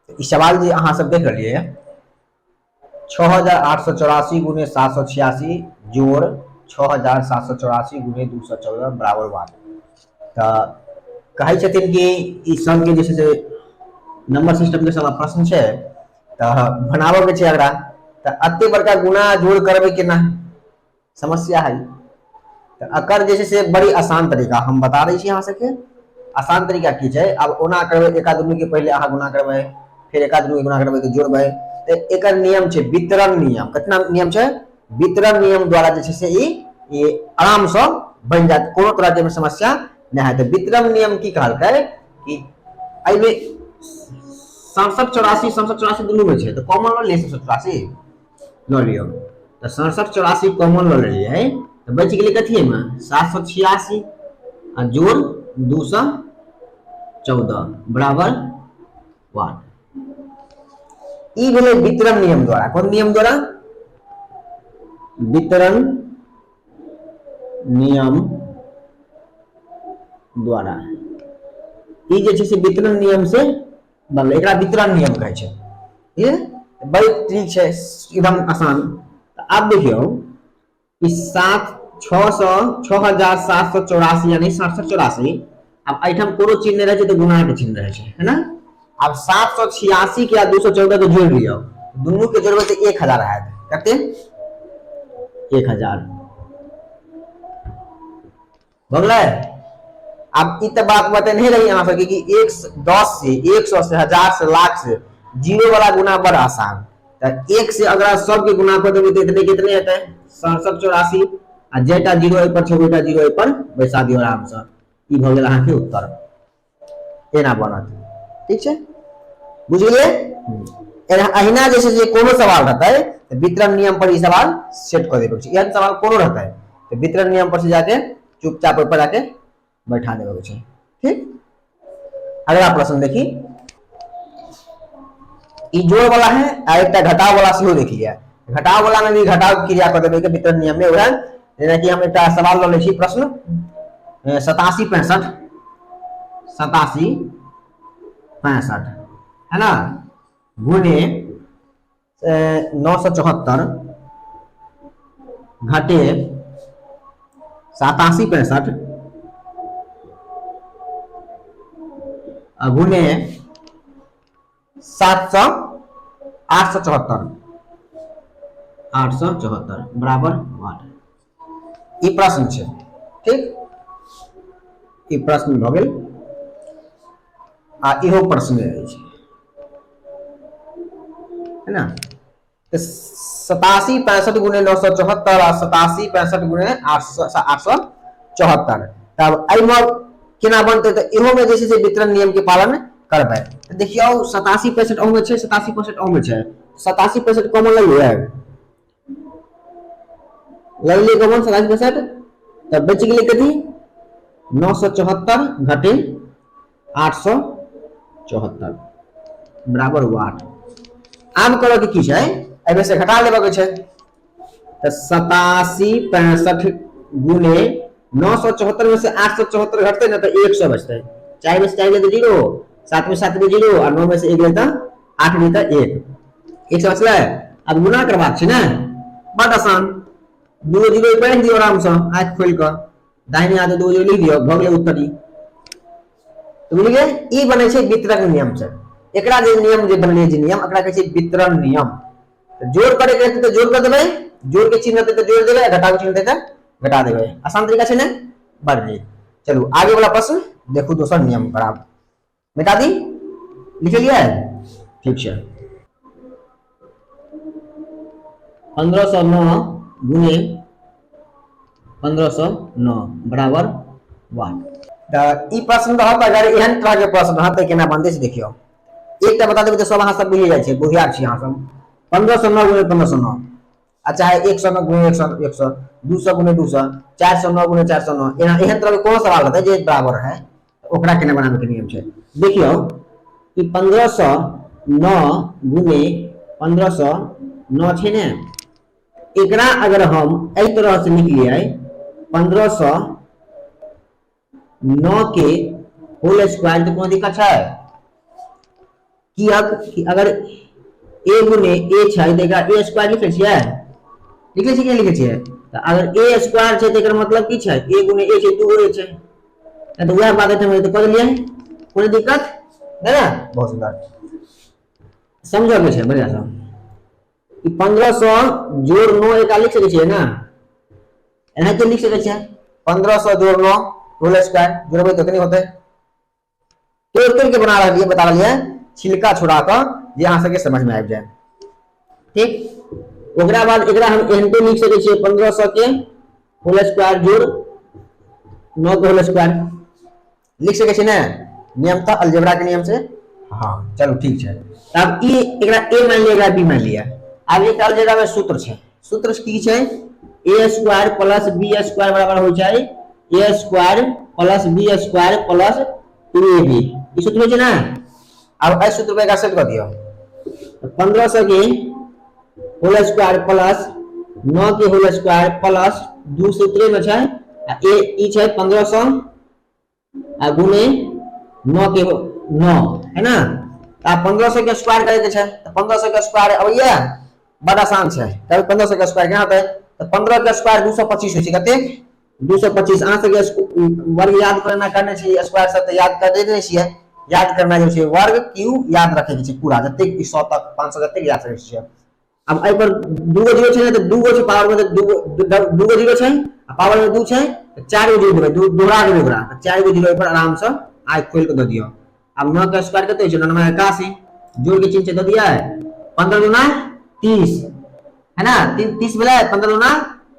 ई सवाल जे अहाँ सब देख रहिए 6884 गुने 786 जोड़ 6784 गुने 214 बराबर 1। तो कहे छथिन कि ई सब के जे छै से नंबर सिस्टम के सब प्रश्न छै तो बनाबे के छै एकरा तो अत्ते बड़का गुना जोड़ करबे केना समस्या है। तो अकर जे छै से बड़ी आसान तरीका हम बता रही छी अहाँ सबके। आसान तरीका की छै, अब ओना करबे एका दुनू के पहले अहाँ गुना करबे फिर एका दुनू के गुना करबे तो जोड़बे तो एकर नियम छै वितरण नियम। कितना नियम छै? वितरण नियम द्वारा जे छै से ई आराम से बन जात, कोनो तरह के समस्या नहीं है। तो वितरण नियम की कहलकै कि एमे 67 84 67 84 दुनू में छै तो कॉमन ल लियो 67 84 ल लियो तो 67 84 कॉमन ल लेलिए तो बच गेलै कथी में 786 आ जोड़ 214 बराबर 1। ई भेलै वितरण नियम द्वारा। कौन नियम द्वारा? वितरण नियम द्वारा। ई जे छै से वितरण नियम से बनलै, एकरा वितरण नियम कहै छै। ये बड़ी ठीक छै, एकदम आसान। अब देखियो इस 6784 यानी 67 84 अब एठम कोनो चिन्ह नहीं रहे तो गुणा के चिन्ह रहे है ना। अब 786 के 214 को जोड़ लियो, दोनों के जोड़बे तो 1000 है कते 1000 भगलै। अब इ त बात बता नहीं रही यहाँ सबके कि 10 से 100 से 1000 से लाख से जीरो वाला गुना बड़ा आसान। तो 1 से अगर सब के गुना कर देबे तो इतने कितने होते 67 84 आ जेटा जीरो ए पर छै ओटा जीरो ए पर बैसा दियो आराम से। ई भ गेल अहाँ के उत्तर एना बनत। ठीक छै, बुझ गेलिए। अहिना जैसे जे कोनो सवाल रहता है तो वितरण नियम पर ई सवाल सेट कर देबे छै। एहन सवाल कोनो रहता है तो वितरण नियम पर से जाके चुपचाप ऊपर आके बैठा देबे छै। ठीक, अगला प्रश्न देखी। ई जोड़ वाला है आ एकटा घटाव वाला सेहो देख लिया। घटाव वाला में भी घटाव क्रिया कर देबे के वितरण नियम में उदाहरण जेना कि हम एकटा सवाल ल लै छी प्रश्न 87 65 87 65 है ना गुने 974 घटे 87 65 गुने 874 बराबर 1। ई प्रश्न छै। ठीक, ई प्रश्न भ गेल आ इहो प्रश्न छै है ना। 87 65 गुने 974 और 87 65 गुने 874 तब एमे केना बनते तो इहो में जैसे से वितरण नियम के पालन करबे। तो देखियो 87 65 ओमे छै 87 65 ओमे छै 87 65 कॉमन ले लियो कॉमन 87 65 तब बच गेलै कथी 974 घटे 874 बराबर 8। आम करो के की छै एमे से घटा लेबे के छै तो 87 65 गुने 974 में से 874 घटते ना तो 100 बचते। 4 में से 4 गए तो 0, 7 में 7 में 0 और 9 में से 1 गए तो 8 में तो 1 100 बचले। अब गुना करबाक छै ना, बड़ आसान। 2 0 पढ़ दियो आराम से आंख खोल कर दाहिने हाथ 2 0 लिख दियो भ गेलै उत्तर। ई तो बुझलिए ई बनै छै वितरण नियम से। एकरा जे नियम जे बनले जे नियम एकरा कहै छै वितरण नियम। तो जोड़ करे के तो जोड़ कर देबै, जोड़ के चिन्ह रहते तो जोड़ देबै, घटाव के चिन्ह रहते तो घटा देबै। आसान तरीका छै ना, बढ़ ली। चलो आगे वाला प्रश्न देखो दोसर नियम पर आप मिटा दी लिख लिया है। ठीक है 1509 गुने 1509 बराबर 1। तो ई प्रश्न रहत अगर एहन तरह के प्रश्न रहत तो केना बनते से देखियो। एकटा बता देबै तो सब अहाँ सब बुझि जाय छै, बुझियार छी अहाँ सब। 1509 गुने 1509 आ चाहे 109 गुने 100 200 गुने 200 409 गुने 409 एहन तरह के कोनो सवाल रहता है जे बराबर है ओकरा केना बनाबे के नियम छै। देखियो कि 1509 गुने 1509 छै ने, एकरा अगर हम एहि तरह से लिख लियै 1509 के होल स्क्वायर तो कोनो दिक्कत छै कि अगर a गुने a छै त एकरा a स्क्वायर लिखै छियै, लिखै छियै कि लिखै छियै? त अगर a स्क्वायर छै त एकर मतलब की छै? a गुने a छै 2a छै, त वह बात है तो कर लिए, कोई दिक्कत है ना? बहुत सुंदर, समझो के छै बढ़िया से। 1500 जोड़ 9 एक लिख सके छियै ना, एना के लिख सके छियै 1500 जोड़ 9 होल स्क्वायर, जोड़बै तो कितनी होते? तोड़ के बना रहा बता रहा है, छिलका छुड़ा कर जे अहाँ सबके समझ में आबि जाए। ठीक, ओकरा बाद एकरा हम एहन लिख सके छियै 1500 के होल स्क्वायर जोड़ 9 के होल स्क्वायर लिख सके छियै ना, नियम था अलजेब्रा के नियम से। हाँ चलो ठीक है। अब ई एकरा a मान लिया, एकरा b मान लिया। अब एक अलजेब्रा में सूत्र है, सूत्र की है a square plus b square बराबर हो जाए a square plus b square plus 2ab, ई सूत्र है ना। अब इस सूत्र पे का सेट कर दियो, 1500 के होल स्क्वायर प्लस 9 के होल स्क्वायर प्लस 2 सूत्र में छै a ई छै 1500 आ गुने 9 के 9 है ना। अब 1500 के स्क्वायर करे के छै त 1500 के स्क्वायर अबैया बड़ा आसान छै, तब 1500 के स्क्वायर केना होतै? त 15 के स्क्वायर 225 होय छै, कते 225 अहाँ सबके वर्ग याद करने छी, स्क्वायर सब त याद कर देने छियै, याद करना जे छै वर्ग क्यू याद रखे के छै पूरा, जते 100 तक 500 तक याद रखे छियै। अब एहि पर दूगो जीरो छै त दूगो छै पावर में, दूगो जीरो छै आ पावर में 2 छै त 4 गो जीरो देबै, दोहरा देबै ओकरा त 4 गो जीरो पर आराम से आइ खोल के द दियो। अब 9 का स्क्वायर कते छै? 9 में 81, जोड़ के चिन्ह से द दिया है 15 गुना 30 है ना, 30 भेलै 15 गुना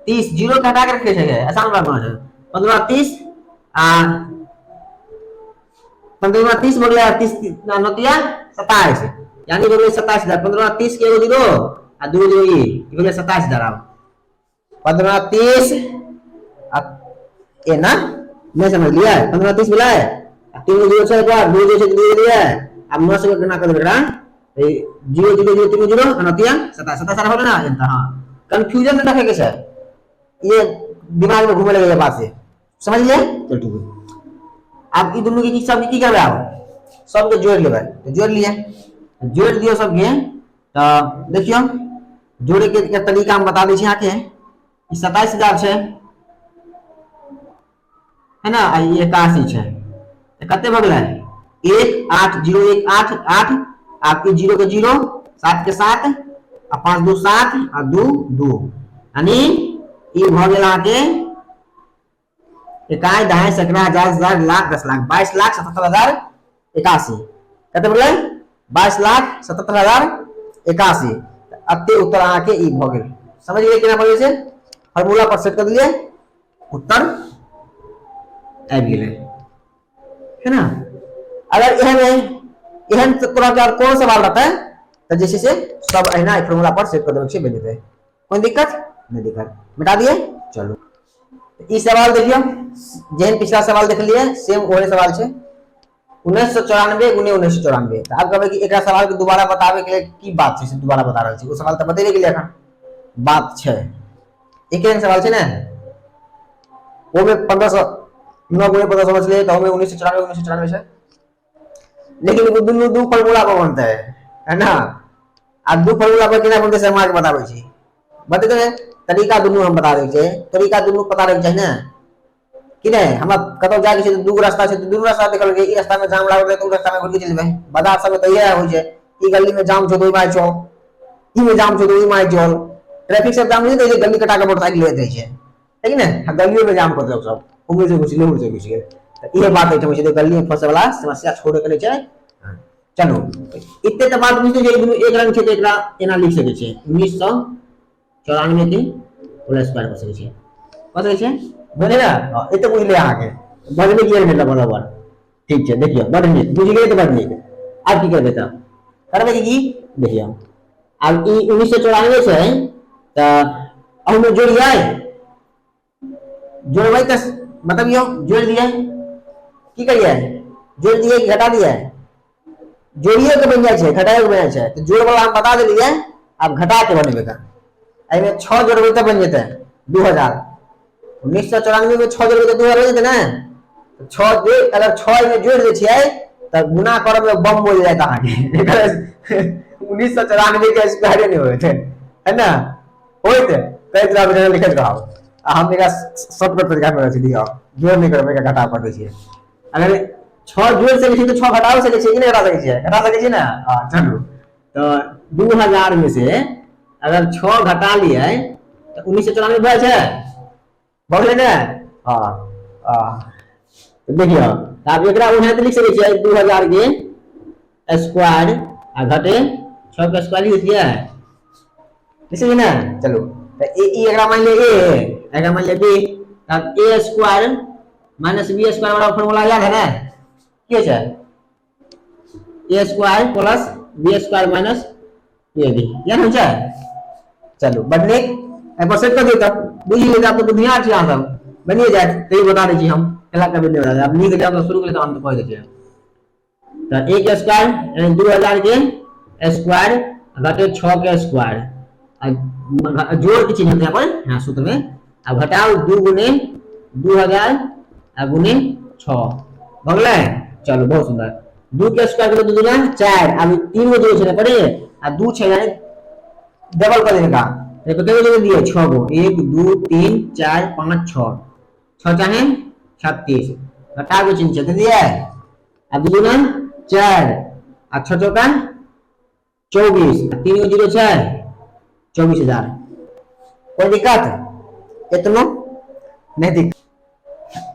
30, जीरो के हटा के रखे छै, आसान बात बना छै 15 30 आ 15 गुना 30 हो गया 30 नतिया 27, यानी हो गया 27000। 15 30 के एगो जीरो आ दो जीरो ई हो गया 27000। अब 15 30 ए ना नहीं समझ लिया, 15 30 मिला है 3 जीरो से बार 2 जीरो से 2 लिया है। अब 9 से गणना कर बेटा, जीरो जीरो जीरो 3 जीरो अनतिया 27 हो ना जनता। हां कंफ्यूजन में रखे के छै, ये दिमाग में घूमे लगे बात से, समझ लिया? चल ठीक है। अब ई दोनों के सब की करबे? अब सब के जोड़ लेबे, तो जोड़ लिए, जोड़ दियो सब के। तो देखियो जोड़े के तरीका हम बता दै छी आके, ई 27000 छै है ना, आ ई 81 छै, कते भ गेलै 1 8 0 1 8 8, आपके 0 के 0 7 के 7 आ 5 2 7 आ 2 2, यानी ई भ गेल आके इकाई दहाई सैकड़ा हजार हजार लाख 10 लाख 22,77,081, कते बोले 22,77,081। अते उत्तर आके ई भ गेल, समझ गेलिए केना बोले छै? फार्मूला पर सेट कर दिए, उत्तर आबि गेलै है ना। अगर एहन तोरा के कोन सवाल रहता तो जैसे से सब अहिना फार्मूला पर सेट कर देबे छै, बन जेतै, कोई दिक्कत नहीं, दिक्कत मिटा दिए। चलो ई सवाल देखियो, जेहन पिछला सवाल देख लिए सेम ओहे सवाल छै 1994 गुने 1994। तो अब कहबे कि एकरा सवाल के दोबारा बतावे के लिए की बात छै से दोबारा बता रहल छी, ओ सवाल त बतेबे के लिए एखन बात छै, एक सवाल छै ना, ओ में 1500 9 गुने 1500 बचले तो हमें 1994 छै, लेकिन दुनू दू फार्मूला पर बनते है ना। अब दू फार्मूला पर केना बनते से हम आगे बताबै छी, बतेते तरीका दुनू हम बता दै छै, तरीका दुनू पता रहे छै ना कि नहीं। हमरा कतौ जाके छै दू रास्ता छै, दुनू रास्ता देखल के, ई रास्ता में जाम लागल तो उ रास्ता में घुर के चलबे, बाजार सब में त इहे होय छै, ई गली में जाम छै तो ई माय चल, ई में जाम छै तो ई माय चल, ट्रैफिक सब जाम नहीं दे छै, गली कटा के मोटरसाइकिल ले छै, है कि नहीं, गलियों में जाम कर दे सब, उम्र से घुस गेल तो इहे बात है छै, गली में फंसे वाला समस्या छोड़े के छै। चलो इतने तो बात बुझते जे दुनू एक रंग छै, तो एकरा एना लिख सके छै 1994 के होल स्क्वायर कर सके छै, बोले ना एते बुझ ले आके बदले क्लियर भेला बराबर, ठीक छै। देखियो बड़ नीक बुझ गेलै तो बड़ नीक। अब की करबे त करबे की देखियो, अब ई 1994 छै त अब में जोड़िए, जोड़बै त बताबियो, जोड़ दिए की करिए, जोड़ दिए कि घटा दिए, जोड़िए के बन जाए छै, घटाए के बन जाए छै, तो जोड़ वाला हम बता देलिए, अब घटा के बनेबे का, एहि में 6 जोड़बै त बन जेतै 2000, 1994 में 6 जोड़बै त 2000 हो जेतै ना। 6 अगर 6 में जोड़ दे छियै तब गुना करब में बम बोल जाए अहाँ के 1994 के स्क्वायर नहीं होते है ना होते कई तरह के लिखत रहो हम एकरा शॉर्टकट तरीका में रच दियो जोड़ नहीं करबे का घटा पड़े छै अगर 6 जोड़ सके छी तो 6 घटाओ सके छी कि नहीं घटा सके छी ना हां चलू तो 2000 में से अगर 6 घटा लिए तो 1994 भए छै बोले ना हां हां देखियो अब एकरा उन्हें लिख सके छी 2000 के स्क्वायर आ घटे 6 के स्क्वायर लिख दिया लिख सके ना चलो तो ए एकरा मान ले a एकरा मान ले b तब a square minus b square वाला फार्मूला याद है ना के छै a square plus b square minus ab याद हो छै चलो बनने एक बार सेट कर दे तब बुझी ले आप तो दुनिया छै यहां सब बनिए जाए तो ये बता दे छी हम केला कर बने वाला अब लिख जाओ शुरू कर तो हम तो कह देते हैं तो a के स्क्वायर यानी 2000 के स्क्वायर घटे 6 के स्क्वायर जोड़ की चिन्ह यहाँ पर हाँ सूत्र में अब घटाओ 2 गुने 2000 गुने 6 भगले चलो बहुत सुंदर 2 के स्क्वायर करो 2 दूना 4 अब 3 गो जोड़ छे पड़े आ 2 छे यानी डबल कर देने का ये कितने जोड़ दिए 6 गो 1 2 3 4 5 6 6 चाहे 36 घटा के चिन्ह दे दिया अब 2 दूना 4 आ 6 चौका 24 3 गो जीरो छे 24,000 कोई दिक्कत इतना नहीं दिक्कत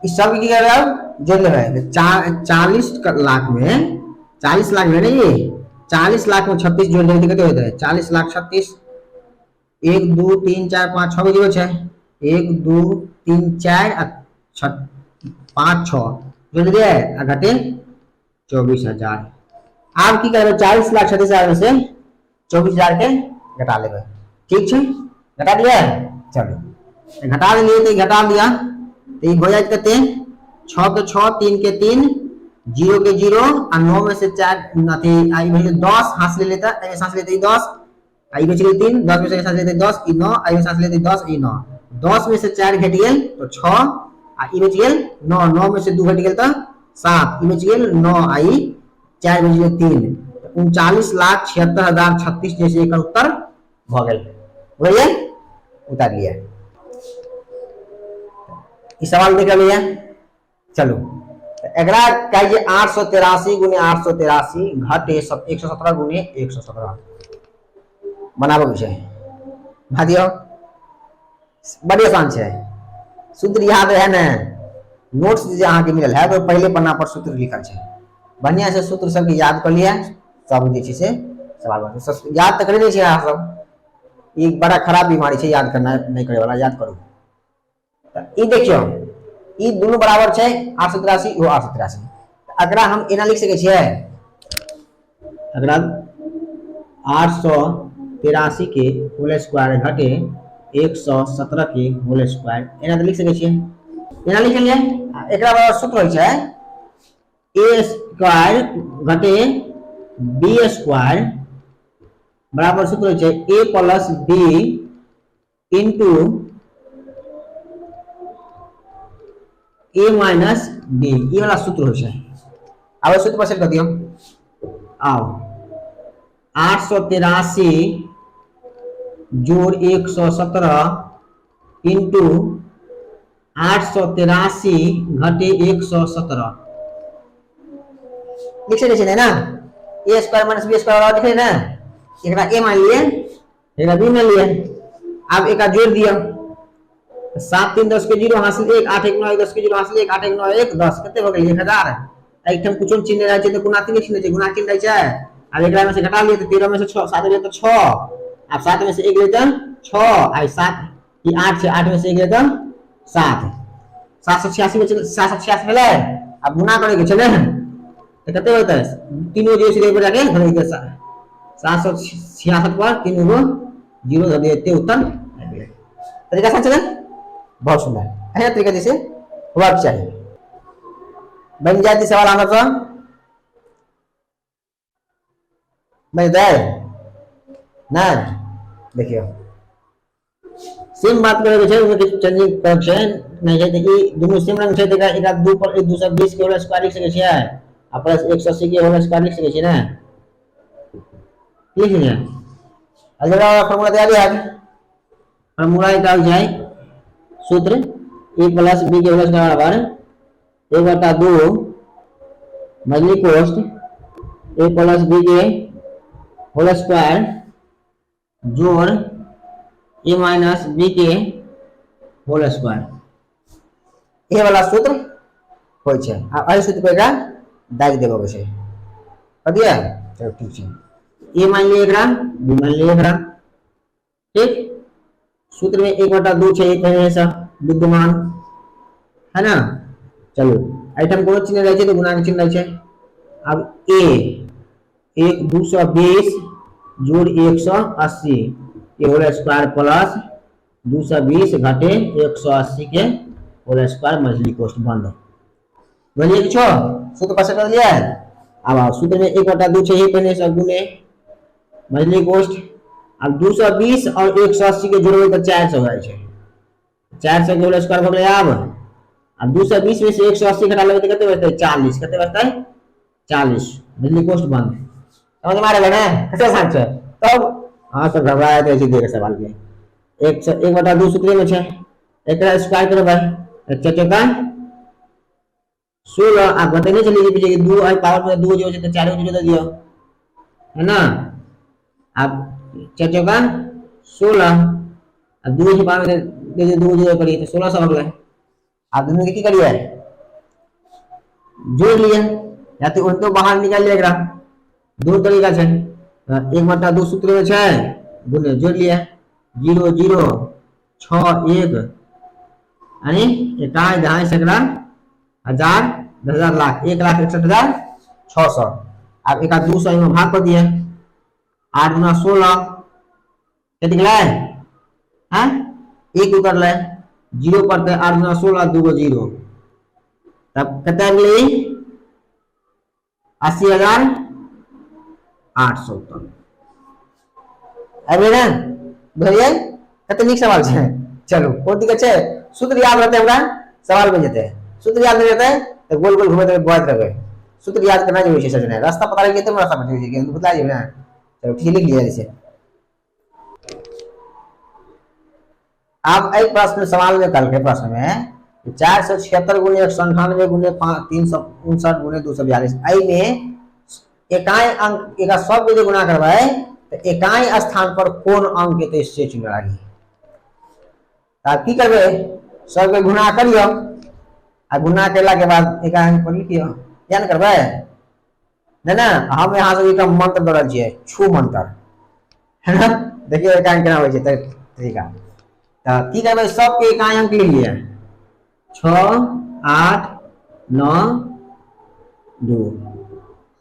इस सब की कर रहा हूँ जोड़ ले रहा है 40 लाख में 40 लाख में नहीं 40 लाख में 36 जोड़ लेने कितने होते हैं 40 लाख 36 1 2 3 4 5 6 जीरो छे 1 2 3 4 5 6 जोड़ दिया घटे 24,000 आप की कर 40 लाख 36,000 में से 24,000 के घटा लेंगे ठीक है घटा दिया चलो घटा लिए तो घटा दिया तो ये हो जाए कहते हैं 6 के 6 3 के 3 0 के 0 और 9 में से 4 नथी आई भले 10 हाथ ले लेता आई सांस लेते 10 आई बच गई 3 10 में से सांस लेते 10 ई 9 आई सांस लेते 10 ई 9 10 में से 4 घट गेल तो 6 आ ई बच गेल 9 9 में से 2 घट गेल तो 7 ई बच गेल 9 आई 4 बच गेल 3 39,76,036 जैसे एक उत्तर भ गेल भैया उतार लिया इस सवाल देख लिया चलो एकरा कहिए 883 गुने 883 घटे 117 गुने 117 बनाबो विषय भादियो बड़ी आसान है सूत्र याद है ना नोट्स जे अहाँ के मिलल है तो पहले पन्ना पर सूत्र लिखल है बढ़िया से सूत्र सब के याद कर लिया सब जे से सवाल याद तो करे अहाँ सब एक बड़ा खराब बीमारी है याद करना नहीं करे वाला याद करो ई देखियो ई दोनों बराबर है 883 वो 883 अगर हम एना लिख सके छिए अगर 883 के होल स्क्वायर घटे 117 के होल स्क्वायर एना तो लिख सके छिए एना लिख लिए एकरा बराबर सूत्र होय छै a स्क्वायर घटे b स्क्वायर बराबर सूत्र है a plus b into a minus b ये वाला सूत्र है अब सूत्र पर सेट कर दियो आओ 883 जोड़ 117 इंटू 883 घटे 117 लिख सकते ना a square minus b square लिख ना एकरा a मान लिए एकरा b मान लिए अब एक जोड़ दिया 7 3 10 के 0 हासिल 1 8 1 9 10 के 0 हासिल 1 8 1 9 1 10 कते हो गेल 1000 एठम कुछो चिन्ह रहै छै त गुणा 3 चिन्ह छै गुणा चिन्ह रहै छै अब एकरा में से घटा लिए तो 13 में से 6 7 ले तो 6 अब 7 में से 1 ले तो 6 आई 7 ई 8 से 8 में से 1 ले तो 7 786 में 786 भेलै अब गुणा करे के छै ने तो कते होतै तीनों जे से ऊपर जाके घरे के 766 पर 3 गो 0 धर देते उत्तर तरीका समझ चले बहुत सुंदर ऐसा तरीका जैसे हुआ चाहिए बन जाती सवाल आना तो बन जाए ना देखियो सेम बात करे छै उसमें चेंजिंग कर छै नहीं है कि दोनों सेम रंग छै देखा एक 2 पर 1 220 के स्क्वायर लिख सके छै आ प्लस 180 के होल स्क्वायर लिख सके छी ना, लिख लिया। अलजेब्रा वाला फार्मूला तैयार है। फार्मूला का हो जाए सूत्र a प्लस b के होल स्क्वायर बराबर 1/2 मजली कोष्ट a प्लस b के होल स्क्वायर जोड़ a माइनस b के होल स्क्वायर, ये वाला सूत्र होय छै। आ एहि सूत्र पे एकरा दाग देबो के छै, कदिया चलो ठीक छै। a मान लिया एकरा, b मान लिया एकरा, ठीक। सूत्र में 1/2 छै, एक पहले से विद्यमान है ना। चलो आइटम कोनो चिन्ह रहे छै तो गुणा के चिन्ह रहे छै। अब a 220 जोड़ 180 के होल स्क्वायर प्लस 220 घटे 180 के होल स्क्वायर मजली कोष्ट बंद। बोलिए कि छो सूत्र कैसे कर लिया है। अब सूत्र में 1/2 छै, पहले से गुणे मजली कोष्ट। अब 220 और 180 के जोड़बै तो 400 हो छै, 400 के होल स्क्वायर हो गया। अब 220 में से 180 घटा लेबै तो कितने बचतै 40, कितने बचतै 40 मजली कोष्ट बंद। समझ में आ रहा है ना कैसे आसान छै। तब हां सब घबराए तो ऐसे देख सवाल में 1/2 सूत्र में छै, एकरा स्क्वायर करबै 1 चौका 16। आप बताइए चलिए पीछे 2 और पावर में 2 जो है तो 4 को दे दियो है ना। आप 4 चौका 16, अब 2 के पावर में दे दे 2 जो करिए तो 1600 हो गया। आप दोनों के की करिए जोड़ लिए, या तो उनको बाहर निकाल लिया एकरा, दो तरीका छै। 1/2 सूत्र में छै गुणे जोड़ लिया 0 0 6 1 यानी 21 ढाई सकरा 1000 10,000 लाख 1,61,600। अब 1/200 में भाग कर दिया 8 गुना 16 कितने निकला है 1 ऊपर ले 0 पर 8 गुना 16 2 0, तब कितना मिली 80,800 तक। अबे ना भैया तकनीक सवाल है। चलो कोई दिक्कत है, सूत्र याद रहते हमरा सवाल बन जाते हैं। सूत्र याद नहीं रहता है तो गोल गोल घूमते बहुत रहे। सूत्र याद करना जरूरी है, सच में रास्ता पता लगे तो रास्ता बता दीजिए बता दीजिए ना। चलो ठीक लिख लिया जैसे। अब एक प्रश्न सवाल में कल के प्रश्न में 476 गुणे 198 गुणे 359 गुणे 242 आई में इकाई अंक एक सब के गुणा करवाए तो इकाई स्थान पर कौन अंक के तो चिन्ह लागी। आप की करबे सब के गुणा करियो आ गुणा केला के बाद इकाई अंक पर लिखियो, क्या करबे ना हम यहाँ से एक मंत्र दौड़ल छियै छू मंत्र है ना। देखिए इकाई अंक केना होय छै तरीका। तो की करबे सब के इकाई अंक लिख लिया 6 8 9 2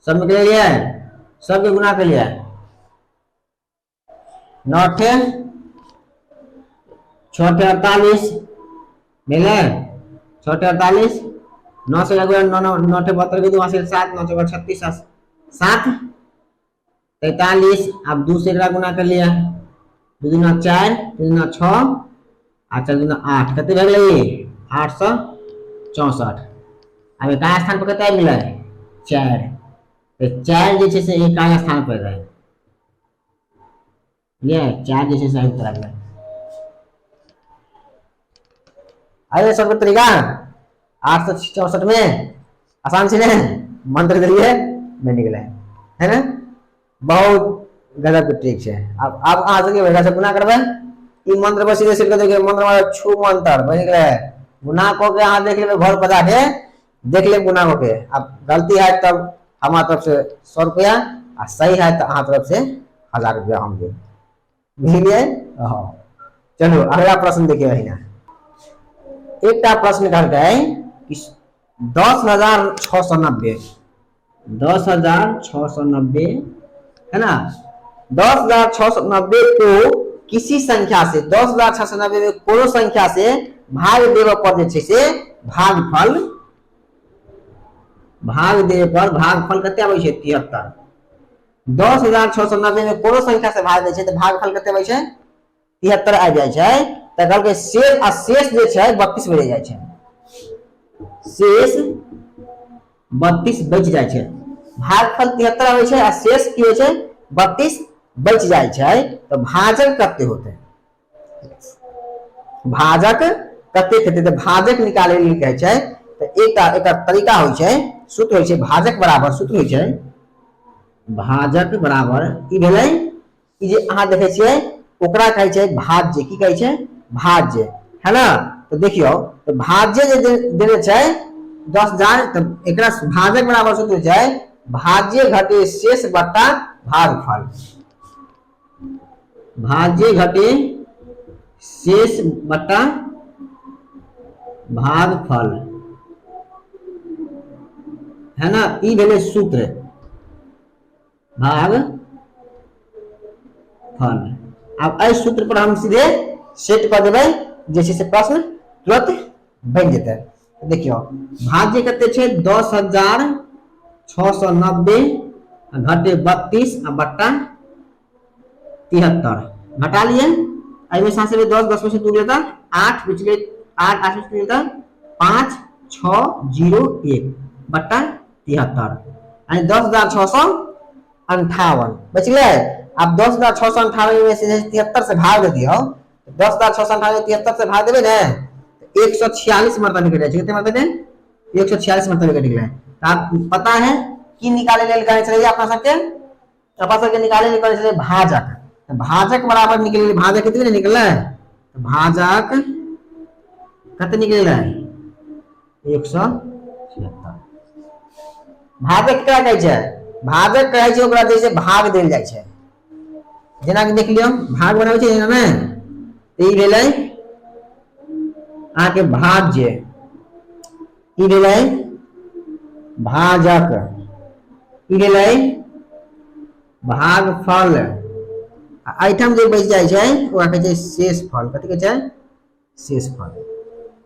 सब में लिया सबके गुना कर लिया 9 6 48 मिले 6 48 9 से 9 9 72 के 2 से 7 9 4 36 7 43। अब 2 से गुना कर लिया 2 दूना 4 3 दूना 6 और 4 दूना 8 कितने भग गई 864। अब एक स्थान पर कितना मिला 4 तो 4 जैसे से एक स्थान पर रहे ये 4 जैसे सही उत्तर है। अरे सब तरीका 864 में आसान से मंत्र के लिए में निकले है ना, बहुत गजब की ट्रिक है। अब आ सके वैसा से गुना करबे ई मंत्र पर सीधे सीधे देखिए मंत्र वाला छू मंत्र बन गए गुना को के हां देख ले घर बता के देख ले गुना को के। अब गलती है तब हमारी तरफ से 100 रुपया और सही है तो अहाँ तरफ से 1000 रुपया हम दे बुझलिए। चलो अगला प्रश्न देखिए वही ना एक प्रश्न कहता है कि 10,690 है ना। 10,690 को किसी संख्या से 10,690 में कोनो संख्या से भाग देव पर से भागफल भाग देव पर भागफल कते आबै छै 73। 10,690 में कोनो संख्या से भाग दे छै तो भागफल कते आबै छै 73 आ जाय छै। त कहल के शेष जे छै 32 बढ़ जाय छै। शेष 32 बच जाय छै, भागफल 73 आबै छै आ शेष की होय छै 32 बच जाय छै, तो भाजक कते होते, भाजक कते हेतै, तो भाजक निकाले लेल कहै छै, तो एक तरीका होय छै, सूत्र होय छै भाजक बराबर, सूत्र होय छै भाजक बराबर की भेलै, ई जे अहाँ देखै छियै ओकरा कहै छै भाज्य, की कहै छै भाज्य, है ना। तो देखियो तो भाज्य जे देने छै 10,000, तो एकरा भाजक बराबर सूत्र छै भाज्य घटे शेष बट्टा भागफल, भाज्य घटे शेष बट्टा भागफल, है ना, ई भेलै सूत्र भाग फल। अब इस सूत्र पर हम सीधे सेट कर देबै, जैसे से प्रश्न तुरंत बन जेतै। देखियो भाज्य कते छै 10,690 घटे 32 आ बट्टा 73, घटा लिए, में 7 से 10, 10 में से 2 लेता 8, पिछले 8, 8 में से 2 लेता 5, 6, 0, 1 बट्टा 73, यानी 10,658 बच गए। अब 10,658 में से 73 से भाग दे दियो, 10,658 73 से भाग देबे ने, 146 मरतबा निकल जाए, कितने मरतबा 146 मरतबा निकल जाए। आप पता है की निकाले लेल कहै छलै अपना सबके निकाले लेल कहै छलै भाजक, भाजक बराबर निकले, भाजक कितने निकले, भाजक कते निकले 176, भाजक क्या कहै छै, भाजक कहै छै ओकरा जैसे भाग देल जाइ छै, जेना कि देख लियो भाग बनाबै छै ना, ई भेलै आके भाज्य, ई भेलै भाजक, ई भेलै भागफल, आइटम जे बच जाइ छै ओकरा कहै छै शेष फल, कथि कहै छै शेष फल,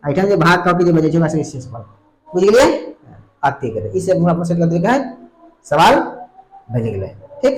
आइटम जे भाग कऽ के जे बचै छै ओकरा कहै छै शेष फल, बुझ गेलियै। आते करे इसे अपना सेट कर देबै, सवाल बन गेलै, ठीक।